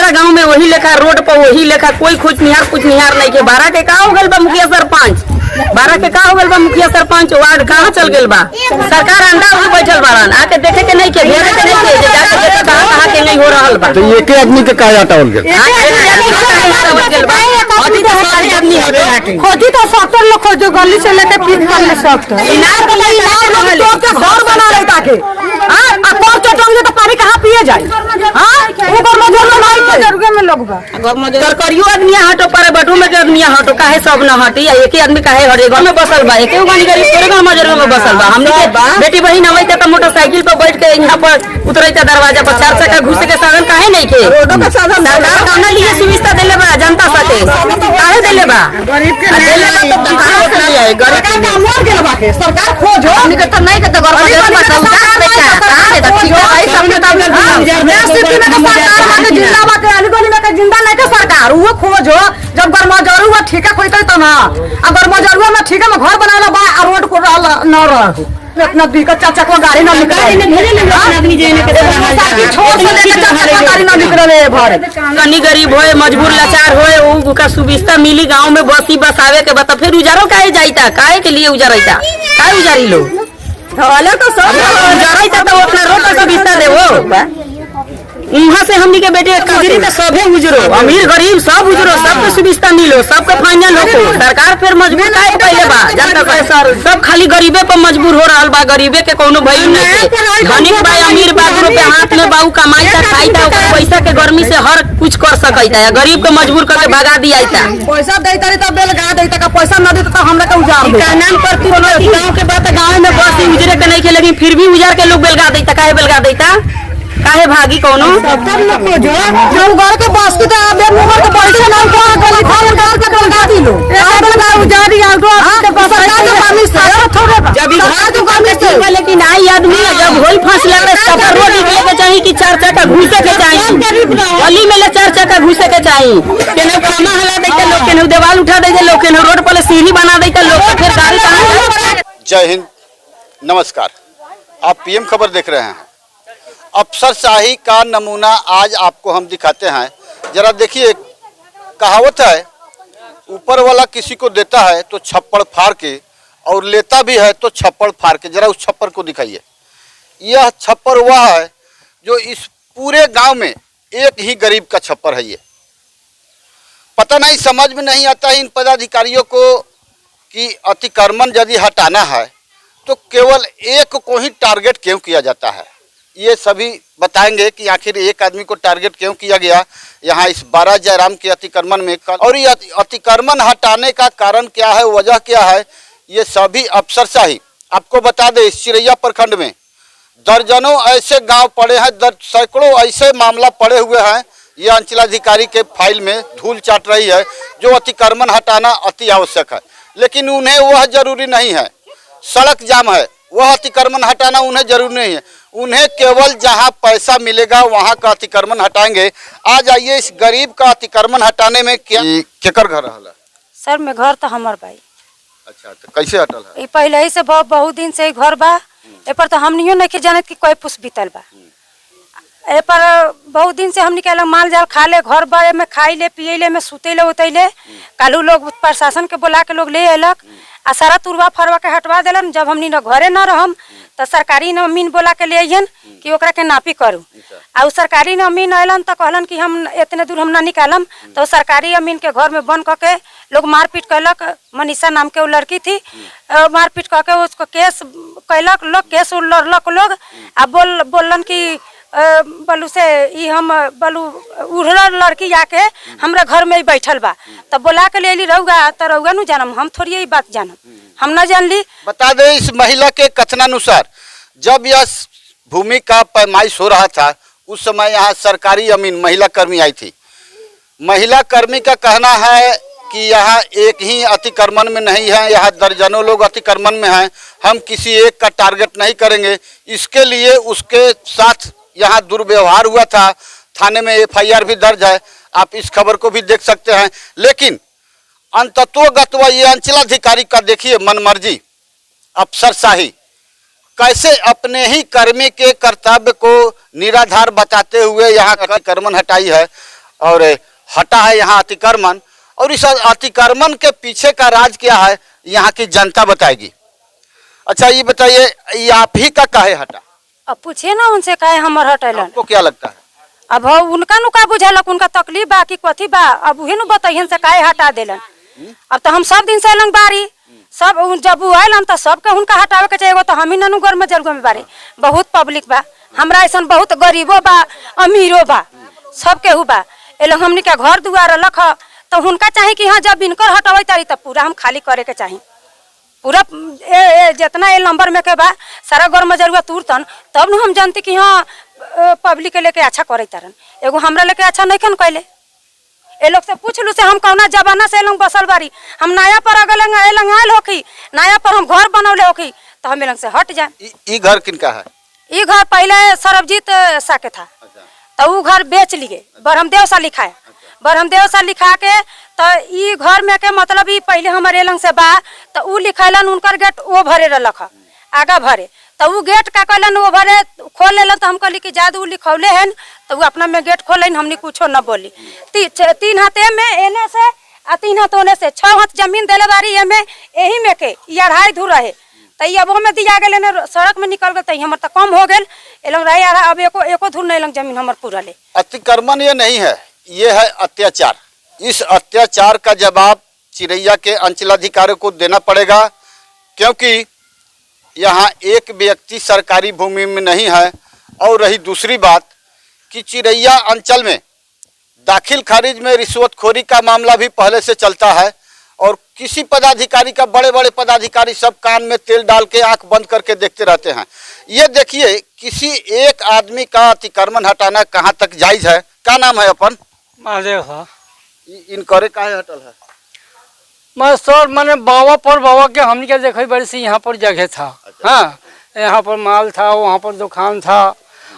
सारा गांव में वही लेखा, रोड पर वही लेखा, कोई कुछ निहार नहीं के। 12 के का हो गल बा मुखिया सरपंच, 12 के का हो गल बा मुखिया सरपंच, वार्ड कहाँ चल गल बा। सरकार अंडा उड़ बैठल बाड़न, आके देखे के नहीं के, घेरे के नहीं के, जाके देखे कहाँ के नहीं हो रहा बा। तो एक आदमी के का हटावल गेल, खोजी तो 70 लोग खोजो, गली से लेके पीट कर ले सब घर बना रहे ताकि तो पानी कहाँ पिए जाए। में लोग सरकारियो आदमी हटो पर बटू में के आदमी हटो, काहे सब न हटी, एक ही आदमी काहे हटे। घर में बसल बा, एक गनी गरीब थोड़े गांव मजर में बसल बा। हमने के बेटी बहन अवैते तो मोटरसाइकिल पर बैठ के यहाँ पर उतरैता, दरवाजा पर 4 चक्का घुसे के साधन काहे नहीं के। सरकार कौन लिए सुविधा देले बा जनता साथे, काहे देले बा, सरकार खोजो नहीं के जिंदा नहीं के सरकार वो खोजो। जब गर्मजरू हुआ ठीका खोजते तो ना, अगर मजरूआ में ठीका में घर बनाला बा और रोड को न रह इतना दिक्कत, 4 चक्का गाड़ी ना निकले, कनी गरीब होए, मजबूर लाचार होए, ऊ का सुविधा मिली गांव में बसी बसावे के बता, फिर उजारो काहे जाइता, काहे के लिए उजारैता, काहे उजारी लो तो सब उजारैता तो अपना रोड का सुविधा देवो। वहाँ से हमनी के बेटे कजरी तो सबे उजरो, अमीर गरीब सब उजरो, सबके सुविधा मिलो, सबके फाइनल हो। सरकार फिर मजबूर काहे पहले बा जनता सब खाली गरीबे पर मजबूर हो रहा बा। गरीबे के कोनो भई नहीं, धनिक बा अमीर बा रुपए हाथ में बाऊ कमाईता खाईता, ओकर पैसा के गर्मी से हर कुछ कर सकैता। गरीब के मजबूर करके भगा दियाता, पैसा देता तो बेलगा देता का, पैसा न देता तो हमरा के उजाड़ दे। नाम पर गाँव के बात गाँव में बस उजरे के नहीं के, लेकिन फिर भी उजार के लोग बेलगा देता। काहे बेलगा देता, काहे भागी कोनो जो घर के बस की तो बे मोहर के पैसा नहीं को गली घर गांव के बेलगा दिलो उजाड़ी आ दो के सरकार के पानी से थोड़े जब घर तो काम से, लेकिन आई आदमी जब होई फैसला में सफर रोड निकले के चाहिए कि 4 चक्का घुसे के चाहिए, गली में ले 4 चक्का घुसे के चाहिए। केने खाना हला देते लोग, केने दीवार उठा देते लोग, केने रोड पर सीढ़ी बना देते लोग, फिर गाड़ी कहां। जय हिंद, नमस्कार। आप पीएम खबर देख रहे हैं। अफसरशाही का नमूना आज आपको हम दिखाते हैं। जरा देखिए, कहावत है, ऊपर वाला किसी को देता है तो छप्पड़ फाड़ के, और लेता भी है तो छप्पड़ फाड़ के। जरा उस छप्पड़ को दिखाइए। यह छप्पड़ वह है जो इस पूरे गांव में एक ही गरीब का छप्पड़ है। ये पता नहीं, समझ में नहीं आता है इन पदाधिकारियों को कि अतिक्रमण यदि हटाना है तो केवल एक को ही टारगेट क्यों किया जाता है। ये सभी बताएंगे कि आखिर एक आदमी को टारगेट क्यों किया गया यहाँ इस 12 जयराम के अतिक्रमण में, और ये अतिक्रमण हटाने का कारण क्या है, वजह क्या है, ये सभी अफसरशाही। आपको बता दें, इस चिरैया प्रखंड में दर्जनों ऐसे गांव पड़े हैं, सैकड़ों ऐसे मामला पड़े हुए हैं। ये अंचलाधिकारी के फाइल में धूल चाट रही है, जो अतिक्रमण हटाना अति आवश्यक है, लेकिन उन्हें वह जरूरी नहीं है। सड़क जाम है, वह अतिक्रमण हटाना उन्हें जरूरी नहीं है। उन्हें केवल जहां पैसा मिलेगा वहां का अतिक्रमण हटाएंगे। आज आइए, इस गरीब का अतिक्रमण हटाने में क्या केकर घर है? सर में घर तो हमार भाई। अच्छा, तो कैसे हटल है? पहले ही से बहुत दिन से घर बा, ए पर तो हमनियो नहीं जानत कि कोई पुष्प बीतल बा। ए पर बहुत दिन से हमनी के माल जाल खा ले, घर बा में खाई ले, पिए ले, में सुते ले, उतैले। कालू लोग प्रशासन के बुला के लोग ले अयलक आ सारा तुरवा फरवा के हटवा दिलन। जब हमनी न घरे न रहम तो सरकारी नमीन बोला के ले अइहन कि ओकरा के नापी करू। आ सरकारी अमीन अलन तो कहलन कि हम इतने दूर हम ना निकालम। तो सरकारी अमीन के घर में बंद करके लोग मारपीट कैलक। मनीषा नाम के वो लड़की थी, मारपीट करके उसको केस कैलक लोग, केस लड़लक लोग। आ बोलन कि बलू से ई हम बलू उड़ल लड़की आके हमरा घर में ही बैठल बा, तब बोला के ले ली रहुआ। तो रहुआ नु जानम, हम थोड़ी ये बात जानम, हम ना जान ली। बता दे, इस महिला के कथनानुसार जब यह भूमि का पैमाइश हो रहा था उस समय यहाँ सरकारी अमीन महिला कर्मी आई थी। महिला कर्मी का कहना है कि यहाँ एक ही अतिक्रमण में नहीं है, यहाँ दर्जनों लोग अतिक्रमण में हैं। हम किसी एक का टारगेट नहीं करेंगे। इसके लिए उसके साथ यहाँ दुर्व्यवहार हुआ था, थाने में FIR भी दर्ज है। आप इस खबर को भी देख सकते हैं। लेकिन अंततोगत ये अंचलाधिकारी का देखिए मनमर्जी, अफसरशाही, कैसे अपने ही कर्मी के कर्तव्य को निराधार बताते हुए यहाँ अतिक्रमण हटाई है। और हटा है यहाँ अतिक्रमण, और इस अतिक्रमण के पीछे का राज क्या है यहाँ की जनता बताएगी। अच्छा ये बताइए, ये आप ही का काहे हटा? अब पूछिए ना उनसे काहे हमर हटेलन। आपको क्या लगता है? अब उनका नु का बुझालक, उनका तकलीफ बा कि कथी बा, अब उहे नु बताइहन से काहे हटा देलन। अब तो हम सब दिन से लंग बारी, सब जब वो आयलन तो सबके उनका हटावे के चाहिए। तो हम ही ननु घर में जरुआ में बारी, बहुत पब्लिक बा, हमरा ऐसा बहुत गरीबो बा अमीरो बा, सबके हु बा। ए लोग हमनी के घर दुआर रख तो उनका चाहिए कि हाँ जब इनकर हटावे तारी तब पूरा हम खाली करे के चाहिए। पूरा जितना ये नंबर में के बा सारा घर में जरुआ तुरतन, तब न हम जानती कि हाँ पब्लिक के लेके अच्छा करे तारन। एगो हमरा लेके अच्छा नहीं कन कैले। ए लोग से पूछ लू से हम कौना जमाना से लोग बसल बारी, हम नया पर अगल आयल होखी, नया पर हम घर बनौले होखी तो हम लोग से हट जाए। ये घर किनका है? ये घर पहले सरबजीत सा के था, तो वो घर बेच लिए, बरहमदेव सा लिखा है। बरहमदेव सा लिखा के तो ये घर में के मतलब ये पहले हमारे लंग से बा, तो वो लिखैलन उनकर गेट वो भरे रख आगा भरे, तो वो गेट का कहलन वो भरे खोल लेलन। तो हम कहली कि जादू लिखौले हैं तो वो अपना में गेट खोलन, हमने कुछो न बोली। तीन हाथे में एने से आ 3 हाथ होने से 6 हाथ जमीन दिले बारी, एमे यही में के 2.5 धूर रहे, तो ये अब हमें दिया गए सड़क में निकल गए, तो हमर तो कम हो गए रहे। अब एको धूर नहीं लग जमीन हमार पूरा ले। अतिक्रमण ये नहीं है, ये है अत्याचार। इस अत्याचार का जवाब चिरैया के अंचलाधिकारियों को देना पड़ेगा, क्योंकि यहाँ एक व्यक्ति सरकारी भूमि में नहीं है। और रही दूसरी बात कि चिरैया अंचल में दाखिल खारिज में रिश्वतखोरी का मामला भी पहले से चलता है, और किसी पदाधिकारी का, बड़े बड़े पदाधिकारी सब कान में तेल डाल के आंख बंद करके देखते रहते हैं। ये देखिए, किसी एक आदमी का अतिक्रमण हटाना कहाँ तक जायज है? क्या नाम है अपन? महादेव है। इनकरे काहे हटल है? मैं सर मैंने बाबा के हमने क्या देखी बड़ी सी यहाँ पर जगह था। अच्छा। हाँ, यहाँ पर माल था, वहाँ पर दुकान था।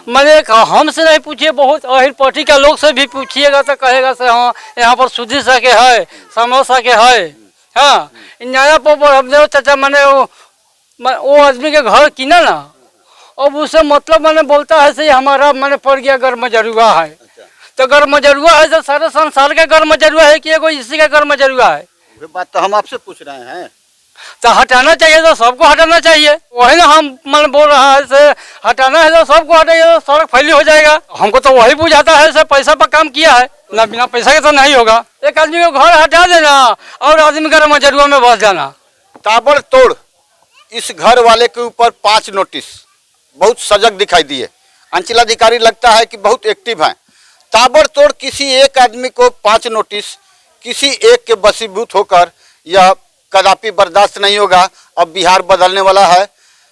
मैंने हमसे नहीं पूछिए, बहुत अहिल पार्टी के लोग से भी पूछिएगा तो कहेगा से हाँ यहाँ पर सुधी सा के है, समोसा के है। हाँ, नया पर हमने चाचा मैंने वो आदमी के घर किना ना, अब उसे मतलब मैंने बोलता है से हमारा मैंने पड़ गया घर में जरुआ है। तो घर में जरुआ है तो सारे संसार के घर में जरुआ है कि एगो इसी के घर में जरुआ है? ये बात तो हम आपसे पूछ रहे हैं। तो हटाना चाहिए तो सबको हटाना चाहिए, वही ना हम मन बोल रहा है से हटाना है तो सबको हटाइए, तो सड़क फैली हो जाएगा। हमको तो वही बुझाता है से पैसा पर काम किया है ना, बिना पैसा के तो नहीं होगा। एक आदमी को घर हटा देना और आदमी घर में जरुआ में बस जाना। ताबड़तोड़ इस घर वाले के ऊपर 5 नोटिस बहुत सजग दिखाई दिए। अंचलाधिकारी लगता है कि बहुत एक्टिव हैं। ताबड़तोड़ किसी एक आदमी को 5 नोटिस, किसी एक के बसीभूत होकर यह कदापि बर्दाश्त नहीं होगा। अब बिहार बदलने वाला है,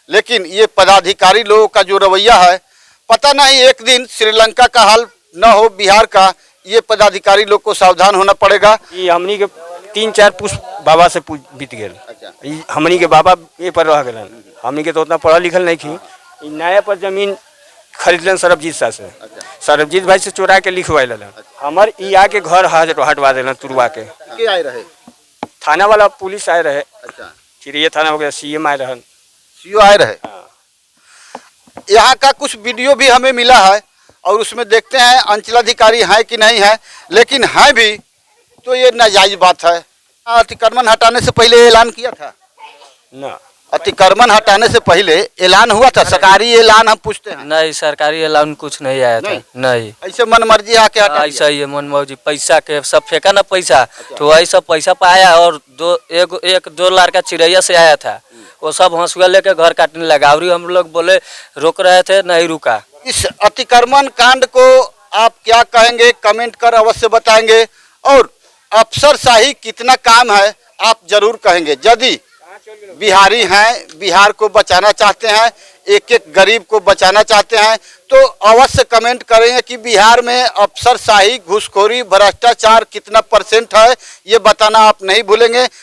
लेकिन ये पदाधिकारी लोगों का जो रवैया है, पता नहीं एक दिन श्रीलंका का हाल न हो बिहार का। ये पदाधिकारी लोग को सावधान होना पड़ेगा। ये हमनी के 3-4 पुष्प बाबा से बीत गए। अच्छा। हमनी के बाबा ये पर रह गए, हमनी के तो उतना पढ़ा लिखल नहीं थी। नया पर जमीन खरीदलन सरबजीत सा से। अच्छा। सरबजीत भाई से चोरा के लिखवा लेलन। हमार ई आके घर हटवा देलन तुरवा के। के आए रहे? थाना वाला पुलिस आए रहे। अच्छा। चिड़िया थाना हो गया, सीएम आए रहन। सीओ आए रहे। यहाँ का कुछ वीडियो भी हमें मिला है, और उसमें देखते हैं अंचलाधिकारी हैं कि नहीं है, लेकिन हैं भी तो ये नाजायज बात है। अतिक्रमण हटाने से पहले ऐलान किया था ना? अतिक्रमण हटाने से पहले ऐलान हुआ था? सरकारी ऐलान हम पूछते हैं। नहीं, सरकारी ऐलान कुछ नहीं आया था। नहीं, ऐसे मन मर्जी आके हटा ऐसा ही है मन मर्जी, पैसा के सब फेंका ना पैसा। तो वही सब पैसा पाया, और 2 लाख का चिड़ैया से आया था, वो सब हंसुआ लेके घर काटने लगा। और हम लोग बोले रोक रहे थे, नहीं रुका। इस अतिक्रमण कांड को आप क्या कहेंगे? कमेंट कर अवश्य बताएंगे। और अफसरशाही कितना काम है आप जरूर कहेंगे। यदि बिहारी हैं, बिहार को बचाना चाहते हैं, एक एक गरीब को बचाना चाहते हैं, तो अवश्य कमेंट करेंगे कि बिहार में अफसरशाही, घूसखोरी, भ्रष्टाचार कितना % है, ये बताना आप नहीं भूलेंगे।